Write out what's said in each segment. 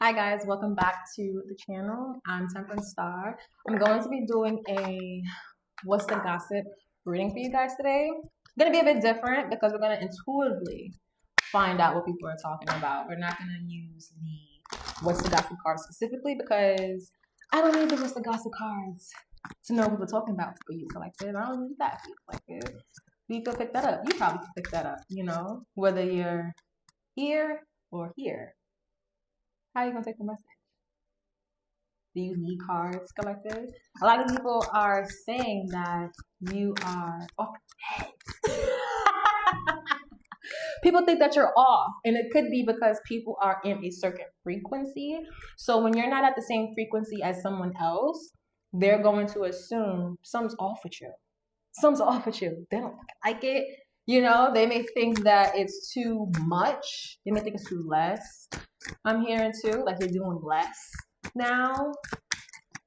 Hi guys, welcome back to the channel. I'm TheTemperanceStar. I'm going to be doing a What's the Gossip reading for you guys today. It's going to be a bit different because we're going to intuitively find out what people are talking about. We're not going to use the What's the Gossip card specifically because I don't need the What's the Gossip cards to know what we're talking about for you collective. I don't need that for you collective. You can pick that up. You probably can pick that up, whether you're here or here. How are you going to take the message? Do you need cards, collective? A lot of people are saying that you are off heads. People think that you're off, and it could be because people are in a certain frequency. So when you're not at the same frequency as someone else, they're going to assume something's off with you. Something's off with you. They don't like it. They may think that it's too much. They may think it's too less. I'm hearing too, like you're doing less now.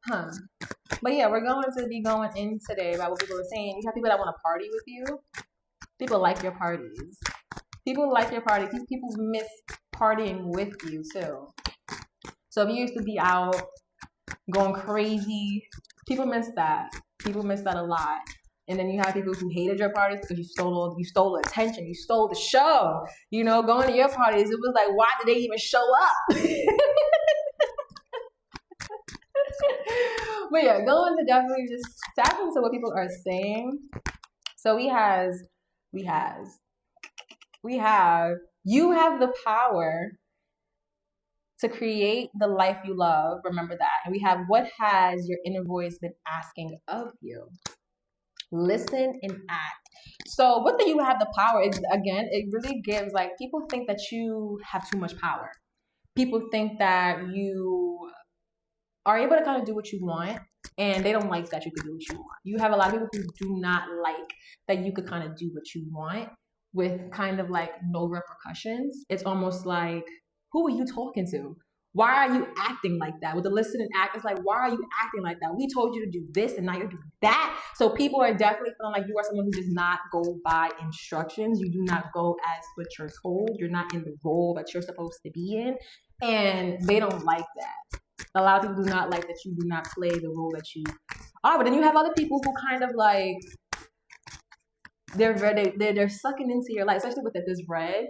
But yeah, we're going to be going in today about what people are saying. You have people that want to party with you. People like your parties. People like your parties. These people miss partying with you too. So if you used to be out going crazy, people miss that. People miss that a lot. And then you have people who hated your parties because you stole attention, you stole the show. Going to your parties, it was like, why did they even show up? But yeah, going to definitely just tap into what people are saying. So you have the power to create the life you love. Remember that. And we have what has your inner voice been asking of you. Listen and act. So what do you have the power? Again, it really gives, like, people think that you have too much power. People think that you are able to kind of do what you want, and they don't like that you can do what you want. You have a lot of people who do not like that you could kind of do what you want with kind of like no repercussions. It's almost like, who are you talking to? Why are you acting like that? With the listen and act, it's like, why are you acting like that? We told you to do this and now you're doing that. So people are definitely feeling like you are someone who does not go by instructions. You do not go as what you're told. You're not in the role that you're supposed to be in. And they don't like that. A lot of people do not like that you do not play the role that you are. But then you have other people who kind of like, they're sucking into your life, especially with this red.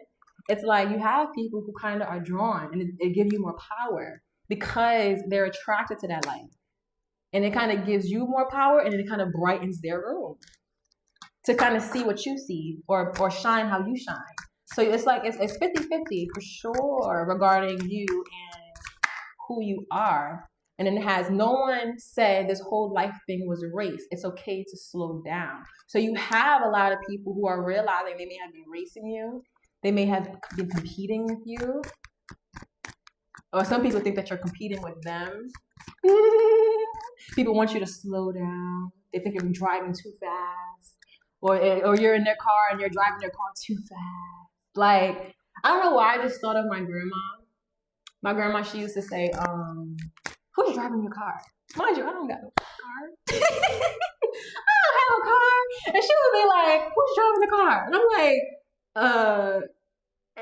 It's like you have people who kind of are drawn, and it gives you more power because they're attracted to that light. And it kind of gives you more power, and it kind of brightens their room to kind of see what you see or shine how you shine. So it's like it's 50-50 for sure regarding you and who you are. And then it has, no one said this whole life thing was a race. It's okay to slow down. So you have a lot of people who are realizing they may have been racing you. They may have been competing with you. Or some people think that you're competing with them. People want you to slow down. They think you're driving too fast. Or you're in their car and you're driving their car too fast. Like, I don't know why I just thought of my grandma. My grandma, she used to say, who's driving your car? Mind you, I don't got no car. I don't have a car. And she would be like, who's driving the car? And I'm like,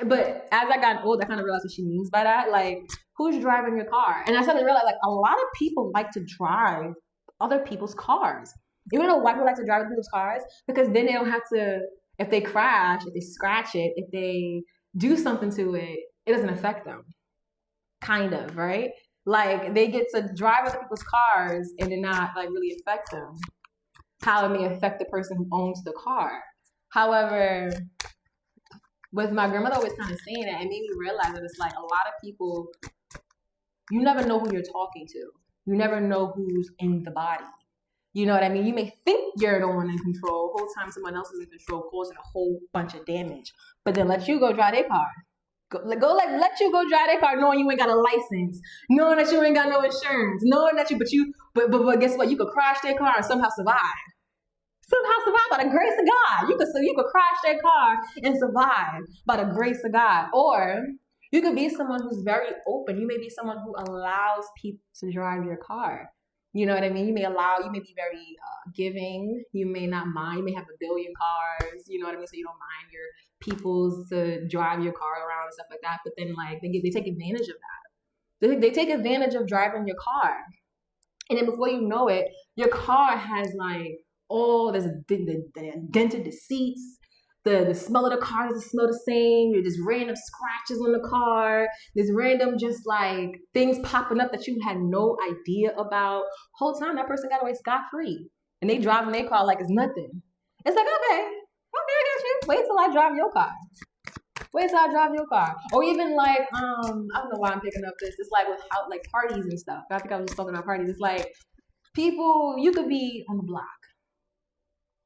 but as I got old, I kind of realized what she means by that. Like, who's driving your car? And I suddenly realized, like, a lot of people like to drive other people's cars. You know why people like to drive other people's cars? Because then they don't have to, if they crash, if they scratch it, if they do something to it, it doesn't affect them. Kind of, right? Like, they get to drive other people's cars and it not, like, really affect them. How it may affect the person who owns the car. However, with my grandmother always kind of saying that, it made me realize that it's like a lot of people, you never know who you're talking to. You never know who's in the body. You know what I mean? You may think you're the one in control. The whole time someone else is in control, causing a whole bunch of damage. But then let you go drive their car. Let you go drive their car knowing you ain't got a license, knowing that you ain't got no insurance, knowing that but guess what? You could crash their car and somehow survive. Somehow survive by the grace of God. You could crash their car and survive by the grace of God. Or you could be someone who's very open. You may be someone who allows people to drive your car. You know what I mean? You may be very giving. You may not mind. You may have 1 billion cars. You know what I mean? So you don't mind your peoples to drive your car around and stuff like that. But then, like, they take advantage of that. They take advantage of driving your car. And then before you know it, your car has like, oh, there's the dented the seats. The smell of the car doesn't smell the same. There's just random scratches on the car. There's random just like things popping up that you had no idea about. Whole time that person got away scot-free. And they driving their car like it's nothing. It's like, okay, I got you. Wait till I drive your car. Wait till I drive your car. Or even like, I don't know why I'm picking up this. It's like with how like parties and stuff. I think I was just talking about parties. It's like people, you could be on the block,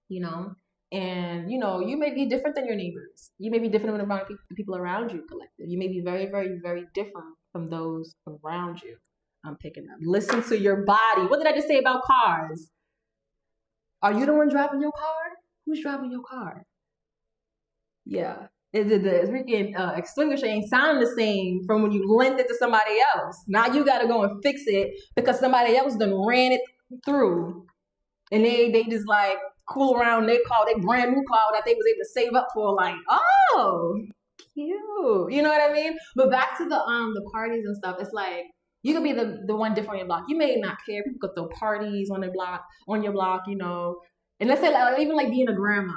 you know, and you know, you may be different than your neighbors. You may be different than the people around you collective. You may be very, very, very different from those around you. I'm picking up. Listen to your body. What did I just say about cars? Are you the one driving your car? Who's driving your car? Yeah. The freaking extinguisher ain't sound the same from when you lent it to somebody else. Now you gotta go and fix it because somebody else done ran it through. And they just like cool around their car, their brand new car that they was able to save up for, like, oh, cute. You know what I mean? But back to the parties and stuff, it's like you could be the one different on your block. You may not care. People could throw parties on your block, you know. And let's say like, even like being a grandma.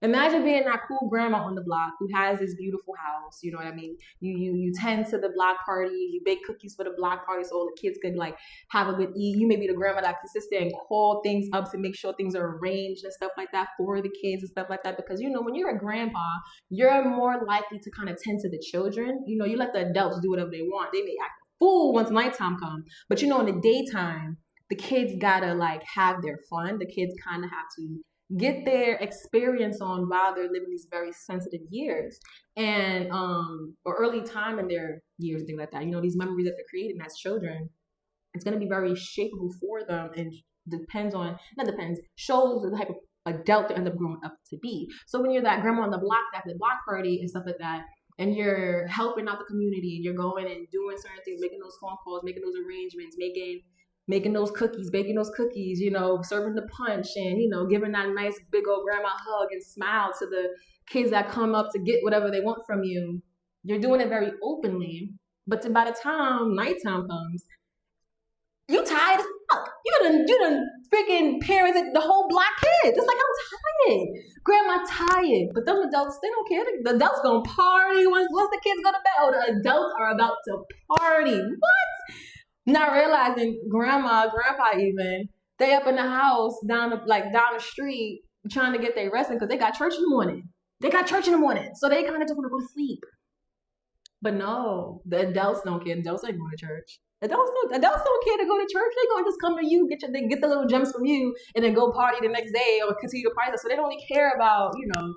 Imagine being that cool grandma on the block who has this beautiful house, you know what I mean? You tend to the block party, you bake cookies for the block party so all the kids can like have a good eat. You may be the grandma that can sit there and call things up to make sure things are arranged and stuff like that for the kids and stuff like that. Because, you know, when you're a grandpa, you're more likely to kind of tend to the children. You know, you let the adults do whatever they want. They may act a fool once nighttime comes. But, you know, in the daytime, the kids gotta like have their fun. The kids kind of have to get their experience on while they're living these very sensitive years and or early time in their years, things like that. You know, these memories that they're creating as children, it's going to be very shapeable for them and shows the type of adult they end up growing up to be. So when you're that grandma on the block at the block party and stuff like that, and you're helping out the community and you're going and doing certain things, making those phone calls, making those arrangements, making those cookies, baking those cookies, you know, serving the punch and, you know, giving that nice big old grandma hug and smile to the kids that come up to get whatever they want from you. You're doing it very openly. But by the time nighttime comes, you tired as fuck. You done freaking parented the whole block kids. It's like, I'm tired. Grandma tired. But them adults, they don't care. The adults gonna party once the kids go to bed. Oh, the adults are about to party. What? Not realizing grandma, grandpa even, they up in the house down the street trying to get their resting because they got church in the morning. So they kind of just want to go to sleep. But no, the adults don't care. Adults ain't going to church. Adults don't care to go to church. They gonna just come to you, get the little gems from you, and then go party the next day or continue to party. So they don't really care about, you know,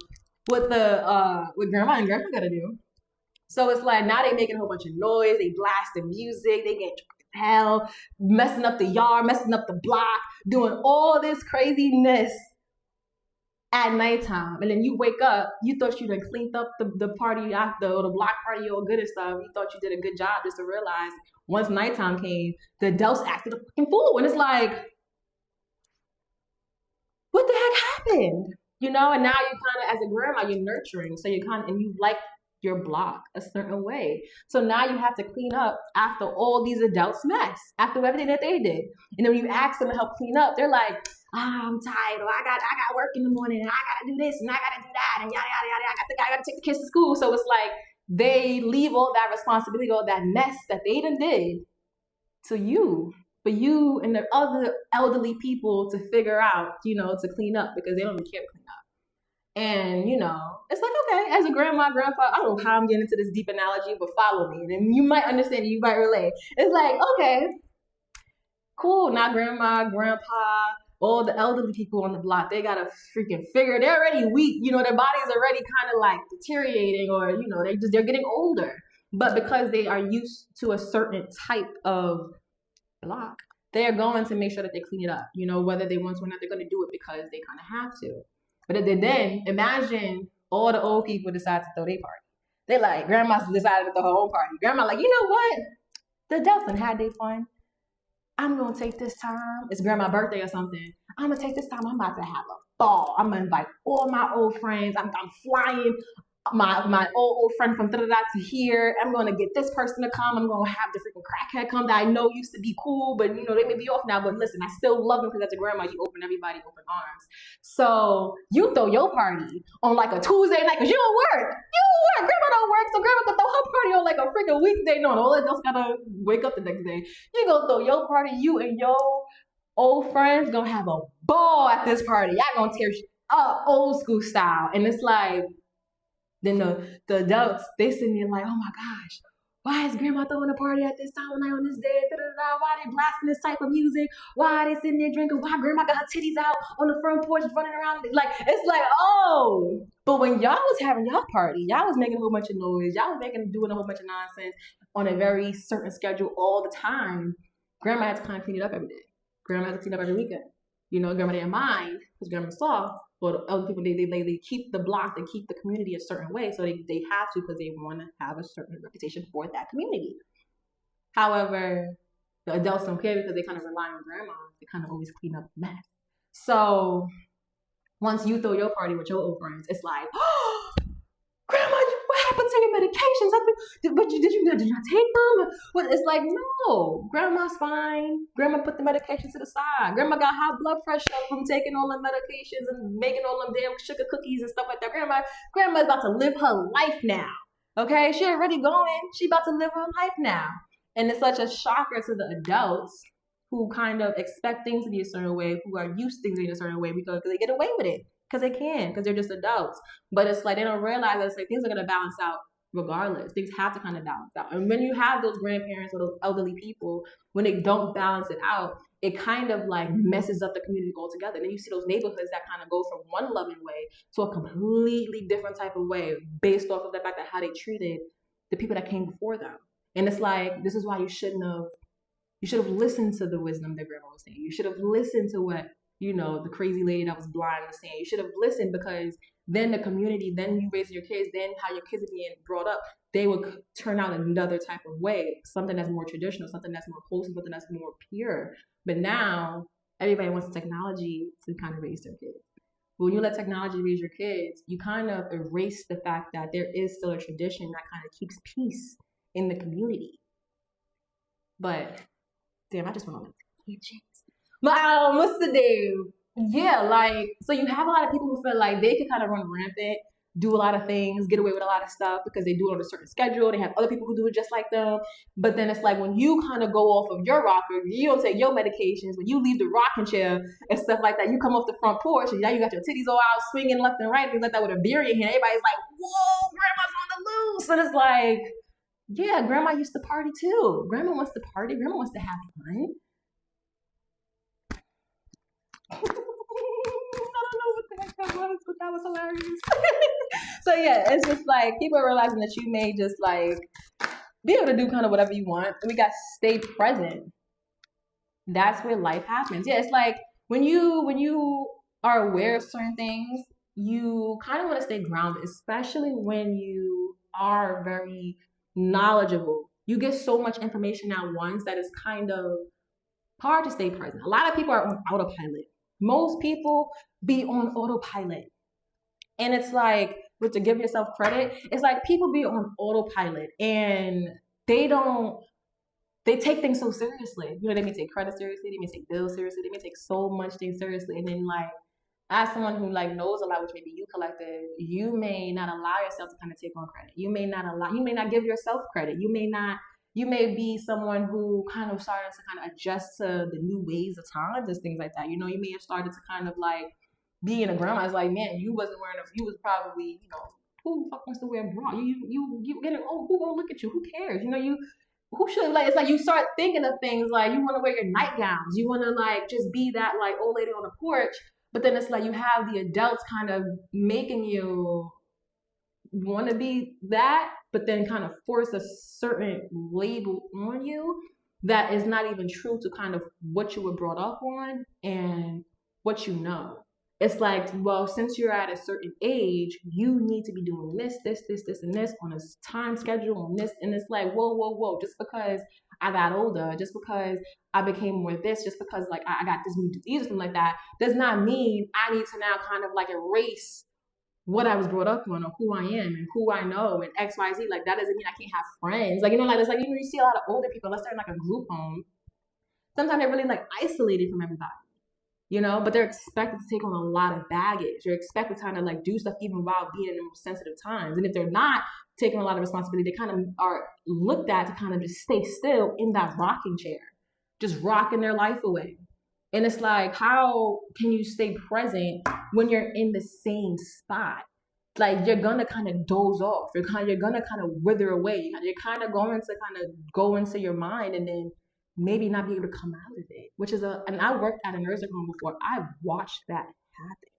what grandma and grandpa gotta do. So it's like now they making a whole bunch of noise. They blasting music. They get hell, messing up the yard, messing up the block, doing all this craziness at nighttime. And then you wake up, you thought you done cleaned up the party after, or the block party, all good and stuff. You thought you did a good job, just to realize once nighttime came, the adults acted a fucking fool. And it's like, what the heck happened? You know, and now you kind of, as a grandma, you're nurturing. So you and you like your block a certain way. So now you have to clean up after all these adults mess, after everything that they did. And then when you ask them to help clean up, they're like, I'm tired, or I got work in the morning, and I gotta do this, and I gotta do that, and yada, yada, yada. I gotta take the kids to school. So it's like they leave all that responsibility, all that mess that they done did to you, for you and the other elderly people to figure out, you know, to clean up because they don't even care to clean up. And, you know, it's like, okay, as a grandma, grandpa, I don't know how I'm getting into this deep analogy, but follow me. And you might understand, you might relate. It's like, okay, cool. Now grandma, grandpa, all the elderly people on the block, they got to freaking figure, they're already weak. You know, their bodies are already kind of like deteriorating, or, you know, they're getting older. But because they are used to a certain type of block, they are going to make sure that they clean it up. You know, whether they want to or not, they're going to do it because they kind of have to. But then imagine all the old people decide to throw their party. They like, grandma's decided to throw her own party. Grandma like, you know what? The adults done had their fun. I'm going to take this time. It's grandma's birthday or something. I'm going to take this time. I'm about to have a ball. I'm going to invite all my old friends. I'm flying my old friend from da da da to here. I'm gonna get this person to come. I'm gonna have the freaking crackhead come that I know used to be cool, but you know they may be off now. But listen, I still love them because as a grandma, you open everybody open arms. So you throw your party on like a Tuesday night because you don't work. You don't work. Grandma don't work, so grandma can throw her party on like a freaking weekday. No, all else gotta wake up the next day. You gonna throw your party. You and your old friends gonna have a ball at this party. Y'all gonna tear up old school style, and it's like. Then the adults, they sitting there like, oh my gosh, why is grandma throwing a party at this time of night on this day? Da-da-da. Why they blasting this type of music? Why are they sitting there drinking? Why grandma got her titties out on the front porch running around? Like, it's like, oh. But when y'all was having y'all party, y'all was making a whole bunch of noise. Y'all was doing a whole bunch of nonsense on a very certain schedule all the time. Grandma had to kind of clean it up every day. Grandma had to clean up every weekend. You know, grandma didn't mind because grandma's soft. But other people, they keep the block, they keep the community a certain way. So they have to because they want to have a certain reputation for that community. However, the adults don't care because they kind of rely on grandma. They kind of always clean up the mess. So once you throw your party with your old friends, it's like, oh, grandma, what happened to your medications? Did you not take them? Well, it's like, no, grandma's fine. Grandma put the medication to the side. Grandma got high blood pressure from taking all the medications and making all them damn sugar cookies and stuff like that. Grandma's about to live her life now. Okay, she already going. She about to live her life now. And it's such a shocker to the adults who kind of expect things to be a certain way, who are used to things being a certain way because they get away with it. Because they can, because they're just adults. But it's like they don't realize that it's like things are going to balance out regardless. Things have to kind of balance out. And when you have those grandparents or those elderly people, when they don't balance it out, it kind of like messes up the community altogether. And then you see those neighborhoods that kind of go from one loving way to a completely different type of way based off of the fact that how they treated the people that came before them. And it's like, this is why you should have listened to the wisdom that grandma was saying. You should have listened to what, you know, the crazy lady that was blind was saying. You should have listened because then the community, then you raise your kids, then how your kids are being brought up, they would turn out another type of way, something that's more traditional, something that's more wholesome, something that's more pure. But now everybody wants technology to kind of raise their kids. But when you let technology raise your kids, you kind of erase the fact that there is still a tradition that kind of keeps peace in the community. But damn, I just went on a tangent. But what's the deal? Yeah, like, so you have a lot of people who feel like they can kind of run rampant, do a lot of things, get away with a lot of stuff because they do it on a certain schedule. They have other people who do it just like them. But then it's like when you kind of go off of your rocker, you don't take your medications, when you leave the rocking chair and stuff like that, you come off the front porch and now you got your titties all out, swinging left and right, things like that with a beer in your hand. Everybody's like, whoa, grandma's on the loose. And it's like, yeah, grandma used to party too. Grandma wants to party. Grandma wants to have fun. I don't know what the heck that was, but that was hilarious. So yeah, it's just like people are realizing that you may just like be able to do kind of whatever you want. And we got to stay present. That's where life happens. Yeah, it's like when you are aware of certain things, you kind of want to stay grounded, especially when you are very knowledgeable. You get so much information at once that it's kind of hard to stay present. A lot of people are on autopilot. Most people be on autopilot. And it's like, but to give yourself credit, it's like people be on autopilot and they take things so seriously. You know, they may take credit seriously, they may take bills seriously, they may take so much things seriously. And then like, as someone who like knows a lot, which maybe you collective, you may not allow yourself to kind of take on credit. You may not give yourself credit. You may be someone who kind of started to kind of adjust to the new ways of times and things like that. You know, you may have started to kind of like be in a grandma. It's like, man, you wasn't wearing you was probably, you know, who the fuck wants to wear a bra? You get it, oh, who gonna look at you? Who cares? You know, who should, like, it's like you start thinking of things like you want to wear your nightgowns. You want to like just be that like old lady on the porch. But then it's like you have the adults kind of making you want to be that, but then kind of force a certain label on you that is not even true to kind of what you were brought up on and what you know. It's like, well, since you're at a certain age, you need to be doing this, and this on a time schedule on this. And it's like, whoa. Just because I got older, just because I became more this, just because like I got this new disease or something like that, does not mean I need to now kind of like erase what I was brought up on or who I am and who I know and X, Y, Z. Like that doesn't mean I can't have friends. Like, you know, like it's like, you know, you see a lot of older people, let's say in like a group home. Sometimes they're really like isolated from everybody, you know, but they're expected to take on a lot of baggage. You're expected to kind of like do stuff even while being in the most sensitive times. And if they're not taking a lot of responsibility, they kind of are looked at to kind of just stay still in that rocking chair, just rocking their life away. And it's like, how can you stay present when you're in the same spot? Like you're gonna kind of doze off. You're gonna kind of wither away. You're kind of going to kind of go into your mind and then maybe not be able to come out of it. Which is and I worked at a nursing home before. I watched that happen.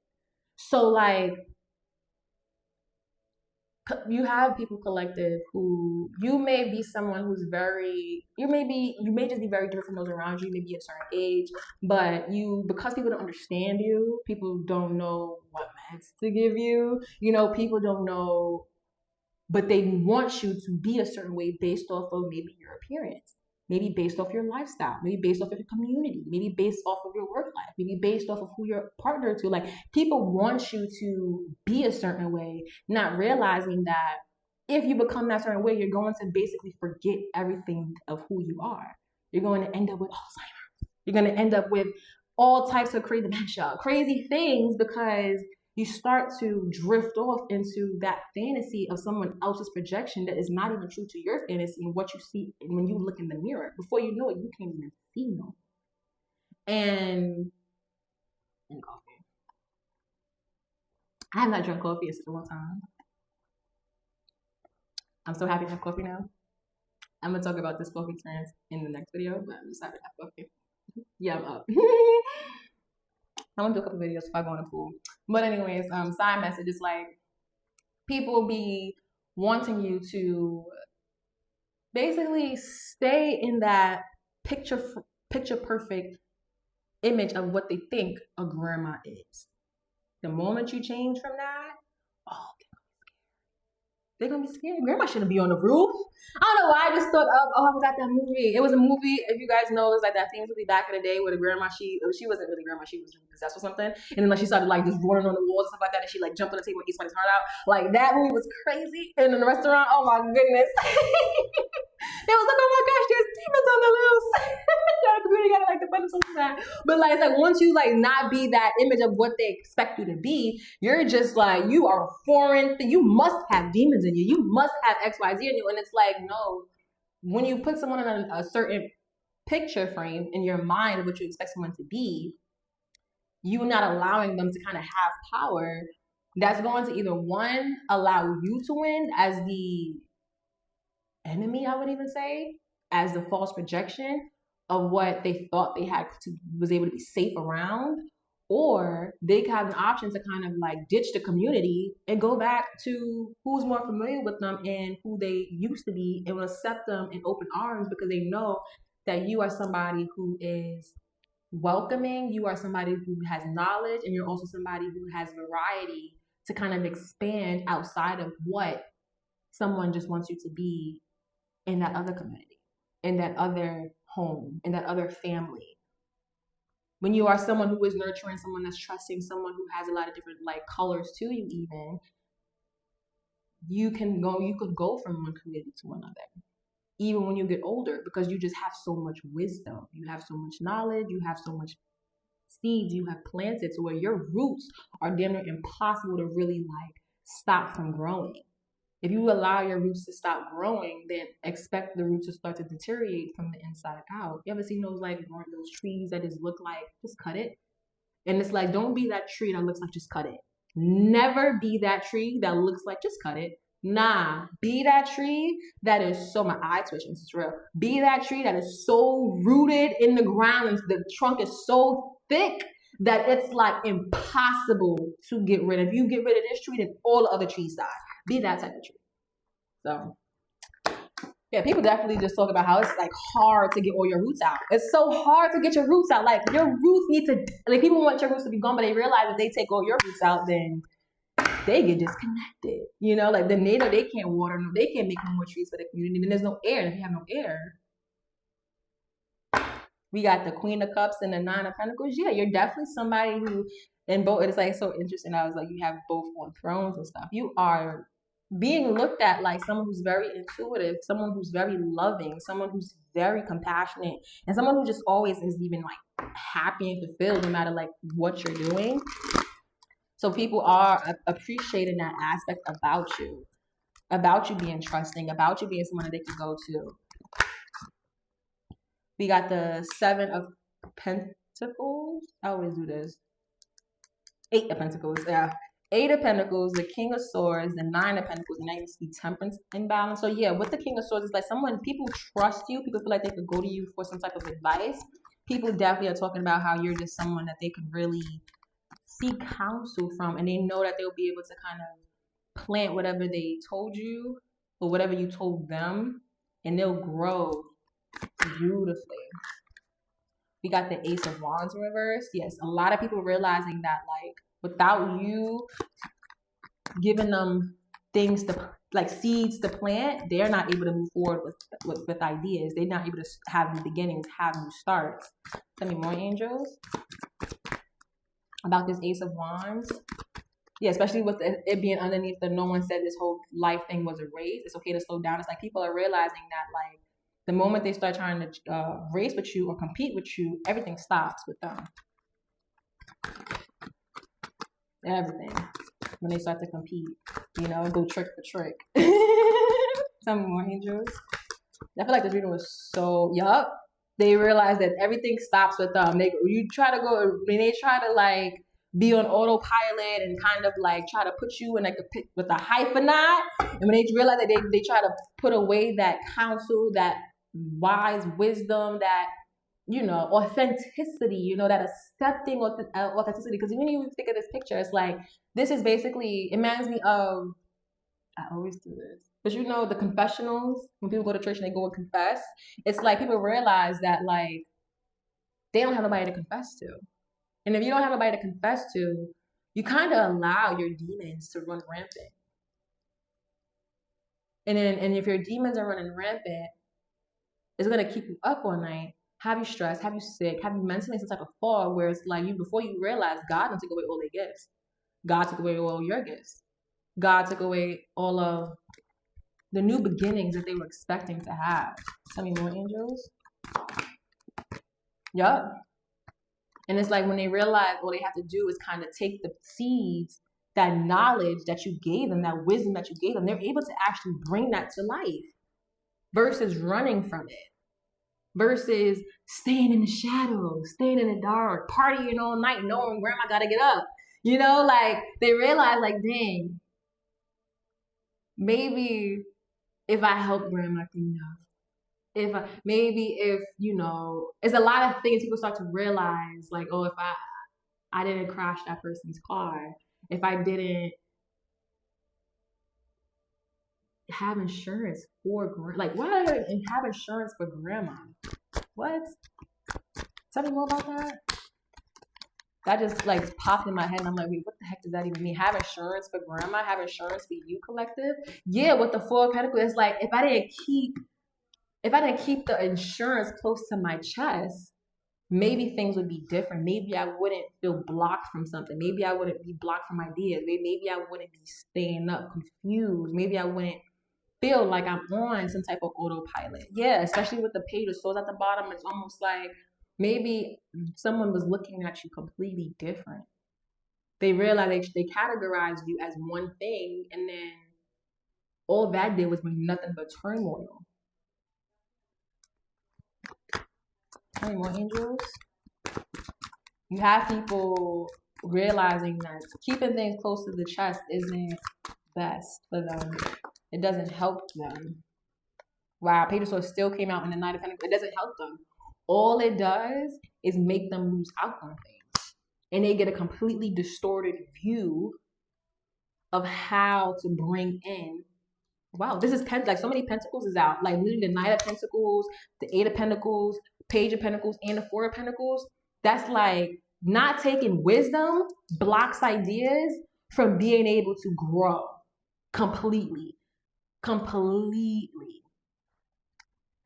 So like, you have people collective who you may be someone who's you may just be very different from those around you. You may be a certain age, but because people don't understand you, people don't know what meds to give you, you know, people don't know, but they want you to be a certain way based off of maybe your appearance, maybe based off your lifestyle, maybe based off of your community, maybe based off of your work life, maybe based off of who you're partnered to. Like people want you to be a certain way, not realizing that if you become that certain way, you're going to basically forget everything of who you are. You're going to end up with Alzheimer's. You're going to end up with all types of crazy dementia, crazy things, because you start to drift off into that fantasy of someone else's projection that is not even true to your fantasy and what you see when you look in the mirror. Before you know it, you can't even see no. And coffee. I have not drunk coffee in such a long time. I'm so happy to have coffee now. I'm gonna talk about this coffee experience in the next video, but I'm just happy to have coffee. Yeah, I'm up. I'm gonna do a couple videos if I go in the pool. But anyways, side message is like people be wanting you to basically stay in that picture perfect image of what they think a grandma is. The moment you change from that, oh, they're gonna be scared. Grandma shouldn't be on the roof. I don't know why I just thought of, I forgot that movie. It was a movie, if you guys know, it's like that famous movie back in the day where the grandma, she wasn't really grandma, she was possessed or something. And then like she started like just running on the walls and stuff like that, and she like jumped on the table and eats somebody's heart out. Like that movie was crazy. And in the restaurant, oh my goodness. They was like, oh my gosh, there's demons on the loose. The community got like the fun so sad. But like it's like once you like not be that image of what they expect you to be, you're just like, you are a foreign thing. You must have demons in you. You must have XYZ in you. And it's like, no, when you put someone in a certain picture frame in your mind of what you expect someone to be, you not allowing them to kind of have power, that's going to either one, allow you to win as the enemy, I would even say, as the false projection of what they thought they had was able to be safe around, or they have an option to kind of like ditch the community and go back to who's more familiar with them and who they used to be and will accept them in open arms because they know that you are somebody who is welcoming, you are somebody who has knowledge, and you're also somebody who has variety to kind of expand outside of what someone just wants you to be in that other community, in that other home, in that other family. When you are someone who is nurturing, someone that's trusting, someone who has a lot of different like colors to you even, you could go from one community to another, even when you get older, because you just have so much wisdom, you have so much knowledge, you have so much seeds you have planted to where your roots are damn near impossible to really like stop from growing. If you allow your roots to stop growing, then expect the roots to start to deteriorate from the inside out. You ever seen those like those trees that just look like just cut it? And it's like, don't be that tree that looks like just cut it. Never be that tree that looks like just cut it. Nah, be that tree that is so, my eye twitching, this is real. Be that tree that is so rooted in the ground and the trunk is so thick that it's like impossible to get rid of. If you get rid of this tree, then all the other trees die. Be that type of tree. So, yeah, people definitely just talk about how it's like hard to get all your roots out. It's so hard to get your roots out. Like your roots need to, like people want your roots to be gone, but they realize if they take all your roots out, then they get disconnected. You know, like then they know they can't water, no, they can't make no more trees for the community. Then there's no air. If you have no air, we got the Queen of Cups and the Nine of Pentacles. Yeah, you're definitely somebody who And both, it's like so interesting. I was like, you have both on thrones and stuff. You are being looked at like someone who's very intuitive, someone who's very loving, someone who's very compassionate, and someone who just always is even like happy and fulfilled no matter like what you're doing. So people are appreciating that aspect about you being trusting, about you being someone that they can go to. We got the 7 of Pentacles. I always do this. 8 of Pentacles, yeah. 8 of Pentacles, the King of Swords, the 9 of Pentacles, and now you see Temperance imbalance. So yeah, with the King of Swords, it's like people trust you. People feel like they could go to you for some type of advice. People definitely are talking about how you're just someone that they could really seek counsel from, and they know that they'll be able to kind of plant whatever they told you or whatever you told them, and they'll grow beautifully. We got the Ace of Wands in reverse. Yes, a lot of people realizing that like without you giving them things to like seeds to plant, they're not able to move forward with ideas. They're not able to have new beginnings, have new starts. Tell me more, angels, about this Ace of Wands. Yeah, especially with it being underneath the no one said this whole life thing was a race. It's okay to slow down. It's like people are realizing that like the moment they start trying to race with you or compete with you, everything stops with them. Everything. When they start to compete, go trick for trick. Tell me more, angels. I feel like this reading was so, yup. They realize that everything stops with them. When they try to like be on autopilot and kind of like try to put you in like a pit with a hyphenate, and when they realize that they try to put away that counsel, that wise wisdom, that authenticity, that accepting authenticity. Because when you think of this picture, it's like this is basically, it reminds me of, I always do this, but the confessionals, when people go to church and they go and confess, it's like people realize that like they don't have nobody to confess to. And if you don't have nobody to confess to, you kind of allow your demons to run rampant. And if your demons are running rampant, it's going to keep you up all night, have you stressed, have you sick, have you mentally in some type of fog where it's like before you realize God took away all their gifts. God took away all your gifts. God took away all of the new beginnings that they were expecting to have. Tell me more, angels. Yup. And it's like when they realize all they have to do is kind of take the seeds, that knowledge that you gave them, that wisdom that you gave them, they're able to actually bring that to life versus running from it, versus staying in the shadows, staying in the dark, partying all night, knowing grandma got to get up. Like they realize like, dang, maybe if I help grandma clean up, it's a lot of things people start to realize, like, oh, if I didn't crash that person's car, if I didn't have insurance for like, why did I have insurance for grandma? What? Tell me more about that. That just like popped in my head, and I'm like, wait, what the heck does that even mean? Have insurance for grandma? Have insurance for you, collective? Yeah, with the 4 of Pentacles, it's like if I didn't keep the insurance close to my chest, maybe things would be different. Maybe I wouldn't feel blocked from something. Maybe I wouldn't be blocked from ideas. Maybe I wouldn't be staying up confused. Maybe I wouldn't feel like I'm on some type of autopilot. Yeah, especially with the Page of Swords at the bottom. It's almost like maybe someone was looking at you completely different. They realized they categorized you as one thing, and then all that did was bring nothing but turmoil. Tell me more, angels. You have people realizing that keeping things close to the chest isn't best for them. It doesn't help them. Wow, Page of Swords still came out in the Knight of Pentacles. It doesn't help them. All it does is make them lose out on things. And they get a completely distorted view of how to bring in. Wow, this is like so many Pentacles is out. Like literally the Knight of Pentacles, the 8 of Pentacles, Page of Pentacles, and the 4 of Pentacles. That's like not taking wisdom blocks ideas from being able to grow completely.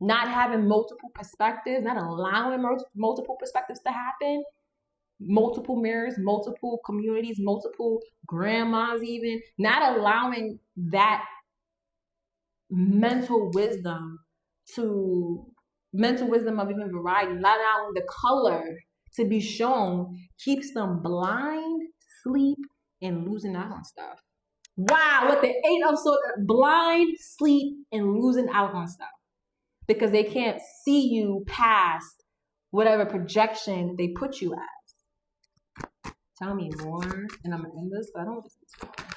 Not having multiple perspectives, not allowing multiple perspectives to happen, multiple mirrors, multiple communities, multiple grandmas, even not allowing that mental wisdom of even variety, not allowing the color to be shown, keeps them blind, sleep, and losing out on stuff. Wow, with the 8 of Swords, blind, sleep, and losing out on stuff. Because they can't see you past whatever projection they put you as. Tell me more, and I'm gonna end this, but I don't want this to be long.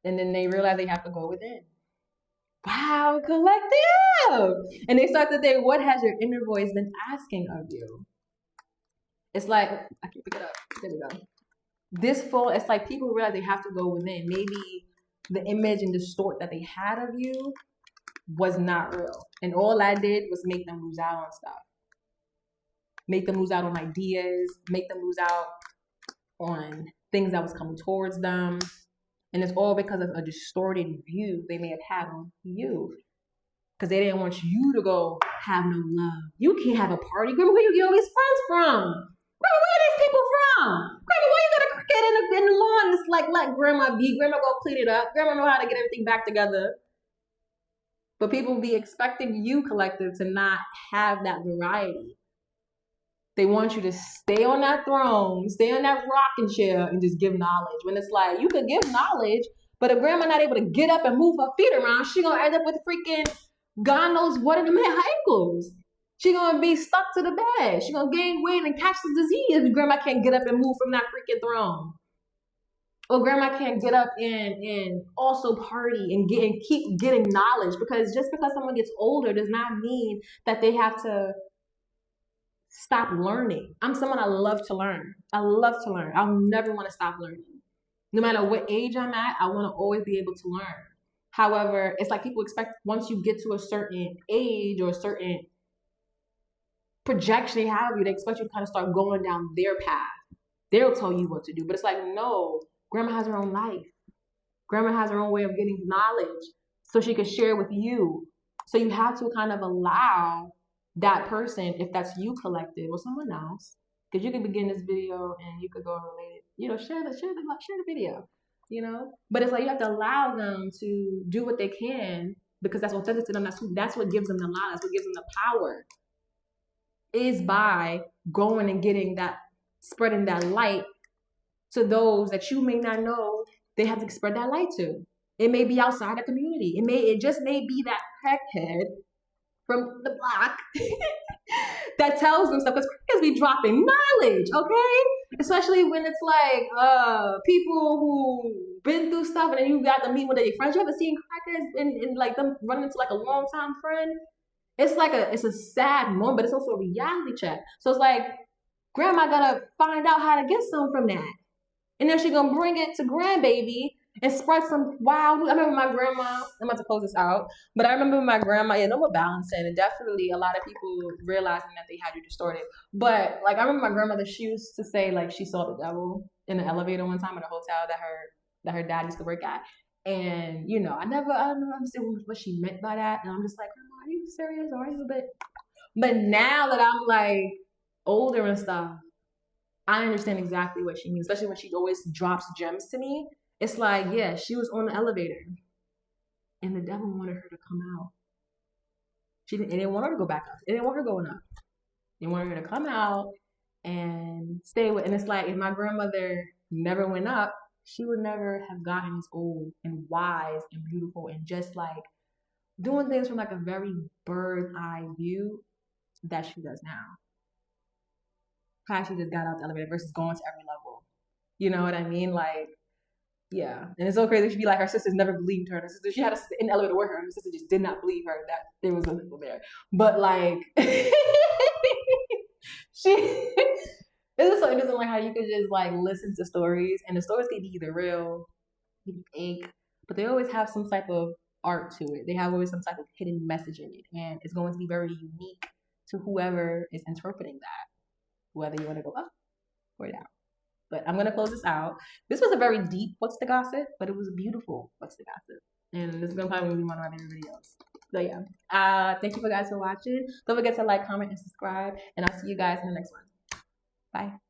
And then they realize they have to go within. Wow, collective! And they start to think, what has your inner voice been asking of you? It's like, I can pick it up. There we go. It's like people realize they have to go within. Maybe the image and distort that they had of you was not real. And all I did was make them lose out on stuff. Make them lose out on ideas. Make them lose out on things that was coming towards them. And it's all because of a distorted view they may have had on you. Because they didn't want you to go have no love. You can't have a party. Grandma, where you get all these friends from? Grandma, where are these people from? Grandma, why you got a cricket in the lawn? It's like, let grandma be. Grandma go clean it up. Grandma know how to get everything back together. But people be expecting you, collective, to not have that variety. They want you to stay on that throne, stay on that rocking chair, and just give knowledge. When it's like, you can give knowledge, but if grandma not able to get up and move her feet around, she gonna end up with freaking God knows what in her ankles. She gonna be stuck to the bed. She gonna gain weight and catch the disease if grandma can't get up and move from that freaking throne. Or grandma can't get up and also party and keep getting knowledge. Because just because someone gets older does not mean that they have to stop learning. I'm someone I love to learn. I love to learn. I'll never want to stop learning. No matter what age I'm at, I want to always be able to learn. However, it's like people expect once you get to a certain age or a certain projection they have of you, they expect you to kind of start going down their path. They'll tell you what to do. But it's like, no, grandma has her own life. Grandma has her own way of getting knowledge so she can share with you. So you have to kind of allow that person, if that's you, collective, or someone else, because you could begin this video and you could go and relate it, share the video, But it's like you have to allow them to do what they can because that's authentic to them. That's what gives them the knowledge. That's what gives them the power. Is by going and getting that, spreading that light to those that you may not know they have to spread that light to. It may be outside the community. It just may be that crackhead from the block that tells them stuff, because crackheads be dropping knowledge, okay? Especially when it's like people who been through stuff and then you got to meet with their friends. You ever seen crackheads and like them running into like a long time friend? It's a sad moment, but it's also a reality check. So it's like grandma gotta find out how to get some from that. And then she gonna bring it to grandbaby and spread some wild. I remember my grandma, I'm about to close this out, but I remember my grandma, no more balancing, and definitely a lot of people realizing that they had you distorted. But like I remember my grandmother, she used to say like she saw the devil in the elevator one time at a hotel that her dad used to work at. And I don't understand what she meant by that. And I'm just like, Grandma, are you serious? Or are you a bit? But now that I'm like older and stuff, I understand exactly what she means, especially when she always drops gems to me. It's like, yeah, she was on the elevator and the devil wanted her to come out. It didn't want her to go back up. It didn't want her going up. They wanted her to come out and stay with. And it's like, if my grandmother never went up, she would never have gotten as old and wise and beautiful and just like doing things from like a very bird's eye view that she does now. Probably she just got out the elevator versus going to every level. You know what I mean? Like, yeah. And it's so crazy. She'd be like, her sisters never believed her. She had a sister in the elevator with her, and her sister just did not believe her that there was no people there. But like, it's so interesting like how you could just like listen to stories, and the stories can be either real, fake, but they always have some type of art to it. They have always some type of hidden message in it, and it's going to be very unique to whoever is interpreting that, whether you want to go up or down. But I'm going to close this out. This was a very deep What's the Gossip, but it was a beautiful What's the Gossip. And this is going to probably be one of my favorite videos. So yeah, thank you guys for watching. Don't forget to like, comment, and subscribe. And I'll see you guys in the next one. Bye.